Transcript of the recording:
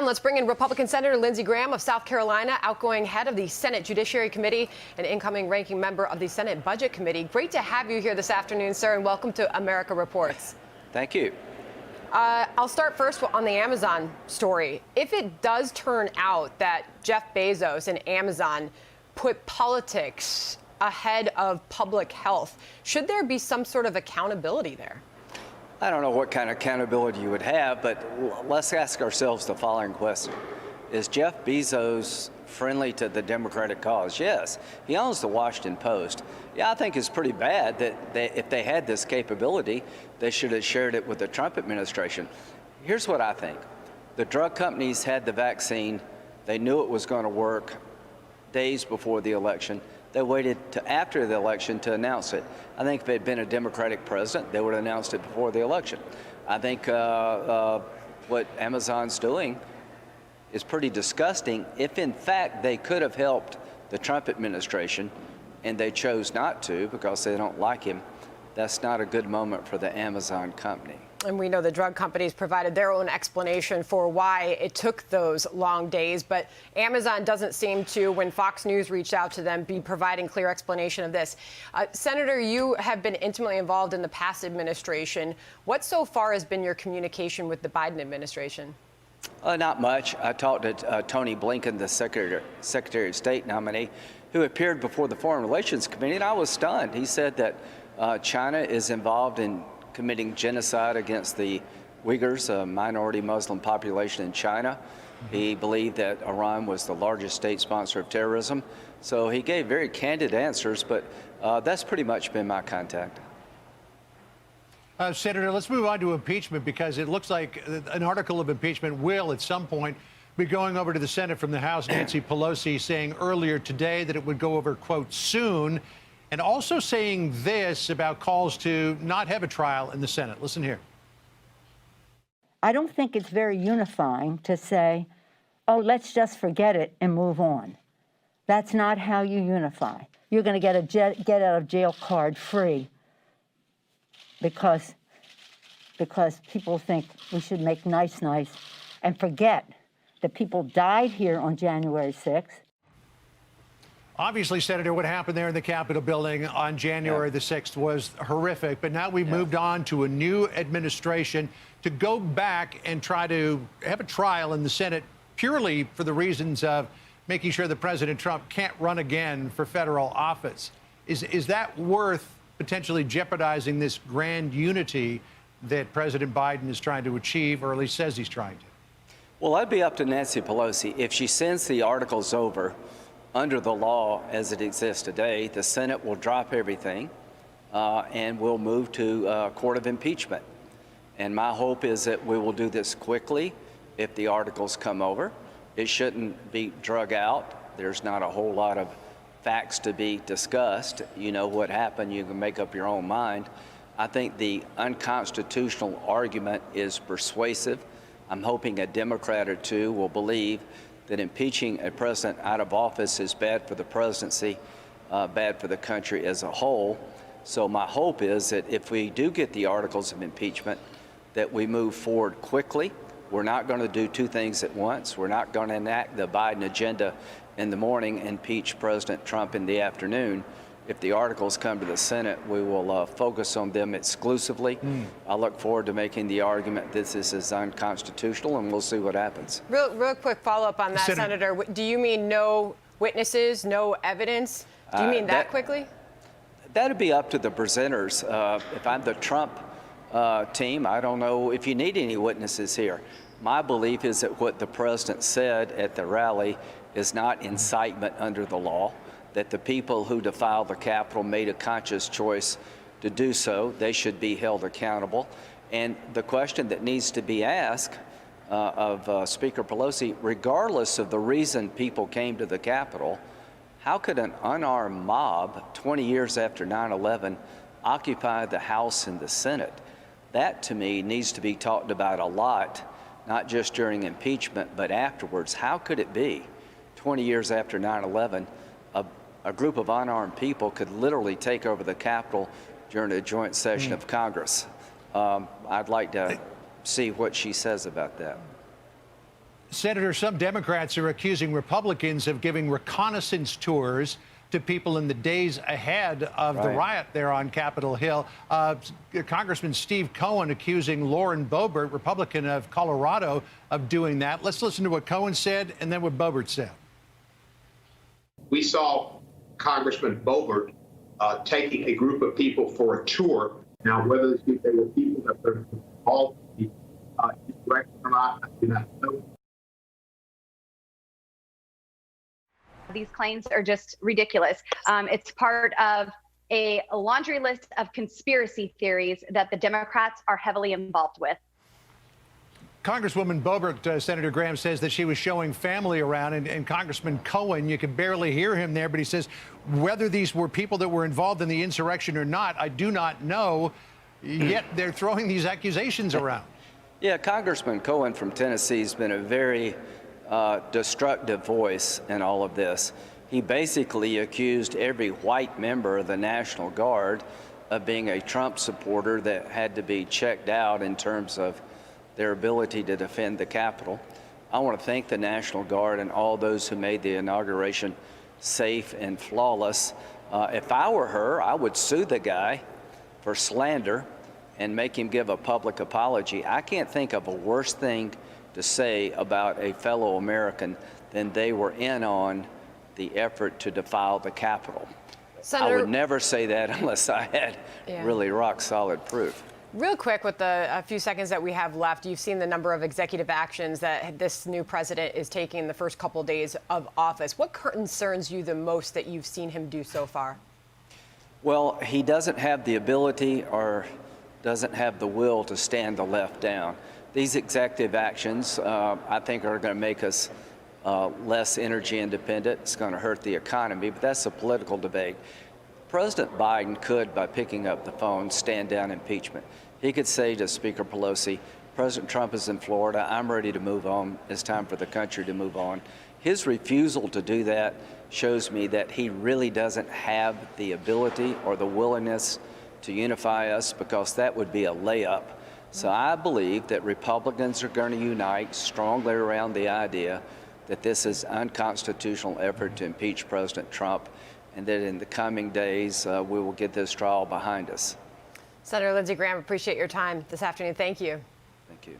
Let's bring in Republican Senator Lindsey Graham of South Carolina, outgoing head of the Senate Judiciary Committee and incoming ranking member of the Senate Budget Committee. Great to have you here this afternoon, sir, and welcome to America Reports. Thank you. I'll start first on the Amazon story. If it does turn out that Jeff Bezos and Amazon put politics ahead of public health, should there be some sort of accountability there? I don't know what kind of accountability you would have, but let's ask ourselves the following question. Is Jeff Bezos friendly to the Democratic cause? Yes. He owns the Washington Post. Yeah, I think it's pretty bad that if they had this capability, they should have shared it with the Trump administration. Here's what I think. The drug companies had the vaccine. They knew it was going to work days before the election. They waited to after the election to announce it. I think if it had been a Democratic president, they would have announced it before the election. I think what Amazon's doing is pretty disgusting. If in fact they could have helped the Trump administration and they chose not to because they don't like him, that's not a good moment for the Amazon company. And we know the drug companies provided their own explanation for why it took those long days. But Amazon doesn't seem to, when Fox News reached out to them, be providing clear explanation of this. Senator, you have been intimately involved in the past administration. What so far has been your communication with the Biden administration? Not much. I talked to Tony Blinken, the Secretary of State nominee, who appeared before the Foreign Relations Committee, and I was stunned. He said that China is involved in committing genocide against the Uyghurs, a minority Muslim population in China. He believed that Iran was the largest state sponsor of terrorism. So he gave very candid answers, but that's pretty much been my contact. Senator, let's move on to impeachment, because it looks like an article of impeachment will at some point be going over to the Senate from the House. Nancy Pelosi saying earlier today that it would go over, quote, soon, and also saying this about calls to not have a trial in the Senate. Listen here. I don't think it's very unifying to say, oh, let's just forget it and move on. That's not how you unify. You're going to get a get out of jail card free because people think we should make nice and forget that people died here on January 6th. Obviously, Senator, what happened there in the Capitol building on January the 6th was horrific, but now we've moved on to a new administration to go back and try to have a trial in the Senate purely for the reasons of making sure that President Trump can't run again for federal office. Is that worth potentially jeopardizing this grand unity that President Biden is trying to achieve, or at least says he's trying to? Well, that'd be up to Nancy Pelosi. If she sends the articles over, under the law as it exists today, the Senate will drop everything and we'll move to a court of impeachment. And my hope is that we will do this quickly if the articles come over. It shouldn't be drug out. There's not a whole lot of facts to be discussed. You know what happened. You can make up your own mind. I think the unconstitutional argument is persuasive. I'm hoping a Democrat or two will believe that impeaching a president out of office is bad for the presidency, bad for the country as a whole. So my hope is that if we do get the articles of impeachment, that we move forward quickly. We're not going to do two things at once. We're not going to enact the Biden agenda in the morning and impeach President Trump in the afternoon. If the articles come to the Senate, we will focus on them exclusively. I look forward to making the argument that this is unconstitutional, and we'll see what happens. Real quick follow-up on that, Senator. Do you mean no witnesses, no evidence? Do you mean that quickly? That'd be up to the presenters. If I'm the Trump team, I don't know if you need any witnesses here. My belief is that what the president said at the rally is not incitement under the law, that the people who defiled the Capitol made a conscious choice to do so. They should be held accountable. And the question that needs to be asked of Speaker Pelosi, regardless of the reason people came to the Capitol, how could an unarmed mob 20 years after 9/11 occupy the House and the Senate? That, to me, needs to be talked about a lot, not just during impeachment, but afterwards. How could it be 20 years after 9/11, a group of unarmed people could literally take over the Capitol during a joint session of Congress? I'd like to see what she says about that. Senator, some Democrats are accusing Republicans of giving reconnaissance tours to people in the days ahead of the riot there on Capitol Hill. Congressman Steve Cohen accusing Lauren Boebert, Republican of Colorado, of doing that. Let's listen to what Cohen said and then what Boebert said. We saw Congressman Boebert taking a group of people for a tour. Now, whether they were people that were involved in the insurrection or not, I do not know. These claims are just ridiculous. It's part of a laundry list of conspiracy theories that the Democrats are heavily involved with. Congresswoman Boebert, Senator Graham says that she was showing family around, and Congressman Cohen, you can barely hear him there, but he says whether these were people that were involved in the insurrection or not, I do not know, yet they're throwing these accusations around. Yeah, Congressman Cohen from Tennessee has been a very destructive voice in all of this. He basically accused every white member of the National Guard of being a Trump supporter that had to be checked out in terms of their ability to defend the Capitol. I want to thank the National Guard and all those who made the inauguration safe and flawless. If I were her, I would sue the guy for slander and make him give a public apology. I can't think of a worse thing to say about a fellow American than they were in on the effort to defile the Capitol. Senator, I would never say that unless I had really rock solid proof. Real quick, with the few seconds that we have left, you've seen the number of executive actions that this new president is taking in the first couple of days of office. What concerns you the most that you've seen him do so far? Well, he doesn't have the ability or doesn't have the will to stand the left down. These executive actions, I think, are going to make us less energy independent. It's going to hurt the economy, but that's a political debate. President Biden could, by picking up the phone, stand down impeachment. He could say to Speaker Pelosi, President Trump is in Florida. I'm ready to move on. It's time for the country to move on. His refusal to do that shows me that he really doesn't have the ability or the willingness to unify us, because that would be a layup. So I believe that Republicans are going to unite strongly around the idea that this is an unconstitutional effort to impeach President Trump, and that in the coming days we will get this trial behind us. Senator Lindsey Graham, appreciate your time this afternoon. Thank you. Thank you.